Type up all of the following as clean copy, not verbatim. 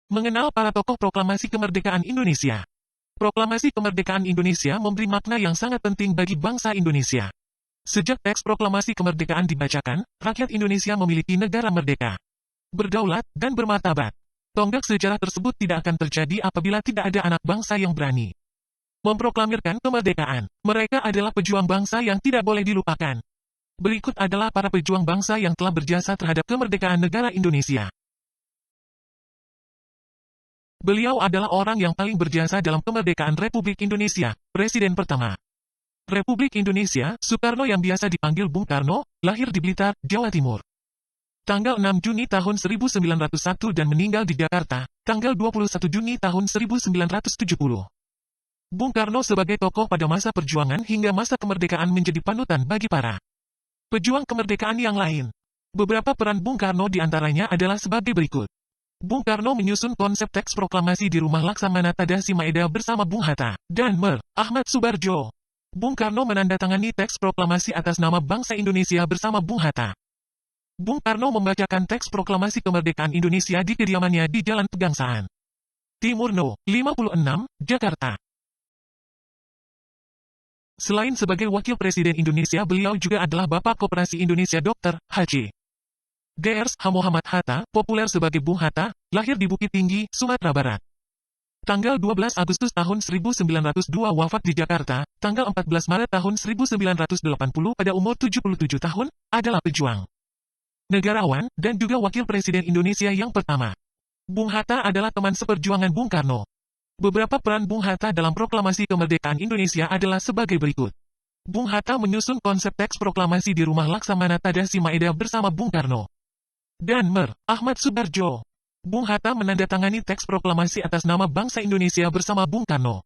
Mengenal para tokoh proklamasi kemerdekaan Indonesia. Proklamasi kemerdekaan Indonesia memberi makna yang sangat penting bagi bangsa Indonesia. Sejak teks proklamasi kemerdekaan dibacakan, rakyat Indonesia memiliki negara merdeka, berdaulat, dan bermartabat. Tonggak sejarah tersebut tidak akan terjadi apabila tidak ada anak bangsa yang berani memproklamirkan kemerdekaan. Mereka adalah pejuang bangsa yang tidak boleh dilupakan. Berikut adalah para pejuang bangsa yang telah berjasa terhadap kemerdekaan negara Indonesia. Beliau adalah orang yang paling berjasa dalam kemerdekaan Republik Indonesia, Presiden pertama Republik Indonesia, Soekarno yang biasa dipanggil Bung Karno, lahir di Blitar, Jawa Timur. Tanggal 6 Juni tahun 1901 dan meninggal di Jakarta, tanggal 21 Juni tahun 1970. Bung Karno sebagai tokoh pada masa perjuangan hingga masa kemerdekaan menjadi panutan bagi para pejuang kemerdekaan yang lain. Beberapa peran Bung Karno diantaranya adalah sebagai berikut. Bung Karno menyusun konsep teks proklamasi di Rumah Laksamana Tadasi Maeda bersama Bung Hatta dan Mer. Ahmad Soebardjo. Bung Karno menandatangani teks proklamasi atas nama bangsa Indonesia bersama Bung Hatta. Bung Karno membacakan teks proklamasi kemerdekaan Indonesia di kediamannya di Jalan Pegangsaan Timur No. 56, Jakarta. Selain sebagai Wakil Presiden Indonesia, beliau juga adalah Bapak Koperasi Indonesia Dr. H.C. Drs. H. Muhammad Hatta, populer sebagai Bung Hatta, lahir di Bukit Tinggi, Sumatera Barat. Tanggal 12 Agustus tahun 1902 wafat di Jakarta, tanggal 14 Maret tahun 1980 pada umur 77 tahun, adalah pejuang, negarawan, dan juga Wakil Presiden Indonesia yang pertama. Bung Hatta adalah teman seperjuangan Bung Karno. Beberapa peran Bung Hatta dalam proklamasi kemerdekaan Indonesia adalah sebagai berikut. Bung Hatta menyusun konsep teks proklamasi di Rumah Laksamana Tadasi Maeda bersama Bung Karno dan Mer. Ahmad Soebardjo. Bung Hatta menandatangani teks proklamasi atas nama bangsa Indonesia bersama Bung Karno.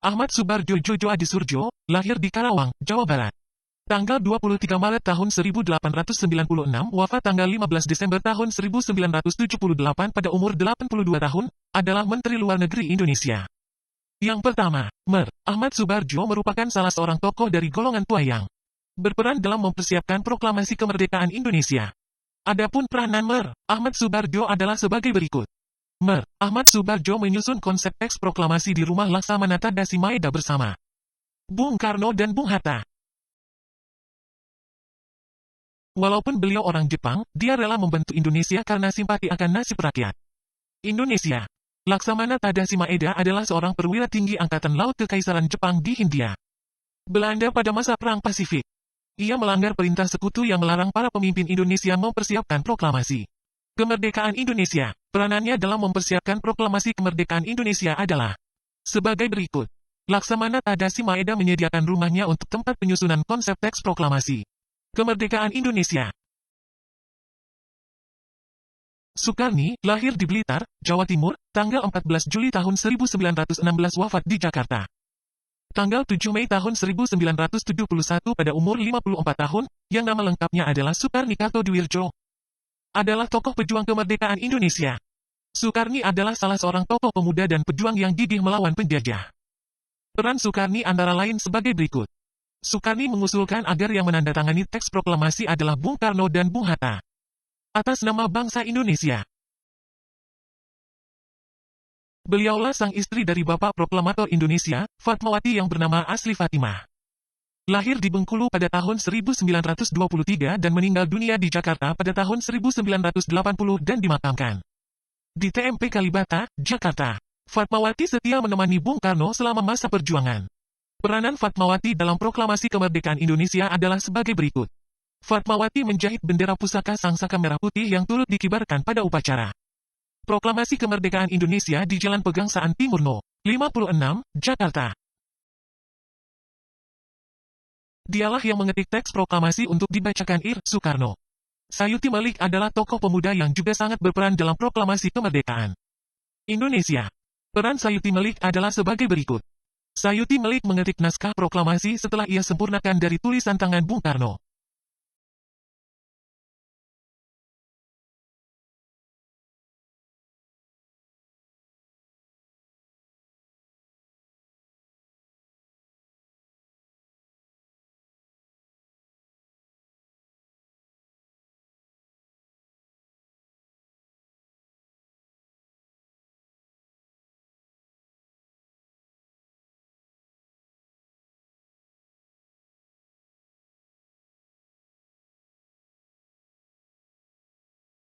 Ahmad Soebardjo Jojo Adisurjo, lahir di Karawang, Jawa Barat. Tanggal 23 Maret tahun 1896, wafat tanggal 15 Desember tahun 1978 pada umur 82 tahun, adalah Menteri Luar Negeri Indonesia. Yang pertama, Mer. Ahmad Soebardjo merupakan salah seorang tokoh dari golongan tua yang berperan dalam mempersiapkan proklamasi kemerdekaan Indonesia. Adapun peranan Mer. Ahmad Soebardjo adalah sebagai berikut. Mer. Ahmad Soebardjo menyusun konsep teks proklamasi di Rumah Laksamana Tadasi Maeda bersama Bung Karno dan Bung Hatta. Walaupun beliau orang Jepang, dia rela membantu Indonesia karena simpati akan nasib rakyat Indonesia. Laksamana Tadasi Maeda adalah seorang perwira tinggi Angkatan Laut Kekaisaran Jepang di Hindia Belanda pada masa Perang Pasifik. Ia melanggar perintah sekutu yang melarang para pemimpin Indonesia mempersiapkan proklamasi kemerdekaan Indonesia. Peranannya dalam mempersiapkan proklamasi kemerdekaan Indonesia adalah sebagai berikut. Laksamana Tadasi Maeda menyediakan rumahnya untuk tempat penyusunan konsep teks proklamasi kemerdekaan Indonesia. Soekarni, lahir di Blitar, Jawa Timur, tanggal 14 Juli tahun 1916 wafat di Jakarta. Tanggal 7 Mei tahun 1971 pada umur 54 tahun, yang nama lengkapnya adalah Soekarni Kartodiwirjo, adalah tokoh pejuang kemerdekaan Indonesia. Soekarni adalah salah seorang tokoh pemuda dan pejuang yang gigih melawan penjajah. Peran Soekarni antara lain sebagai berikut. Soekarni mengusulkan agar yang menandatangani teks proklamasi adalah Bung Karno dan Bung Hatta atas nama bangsa Indonesia. Beliaulah sang istri dari Bapak Proklamator Indonesia, Fatmawati yang bernama asli Fatimah. Lahir di Bengkulu pada tahun 1923 dan meninggal dunia di Jakarta pada tahun 1980 dan dimakamkan di TMP Kalibata, Jakarta. Fatmawati setia menemani Bung Karno selama masa perjuangan. Peranan Fatmawati dalam proklamasi kemerdekaan Indonesia adalah sebagai berikut. Fatmawati menjahit bendera pusaka Sang Saka Merah Putih yang turut dikibarkan pada upacara proklamasi kemerdekaan Indonesia di Jalan Pegangsaan Timur No. 56, Jakarta. Dialah yang mengetik teks proklamasi untuk dibacakan Ir. Soekarno. Sayuti Malik adalah tokoh pemuda yang juga sangat berperan dalam proklamasi kemerdekaan Indonesia. Peran Sayuti Malik adalah sebagai berikut. Sayuti Malik mengetik naskah proklamasi setelah ia sempurnakan dari tulisan tangan Bung Karno.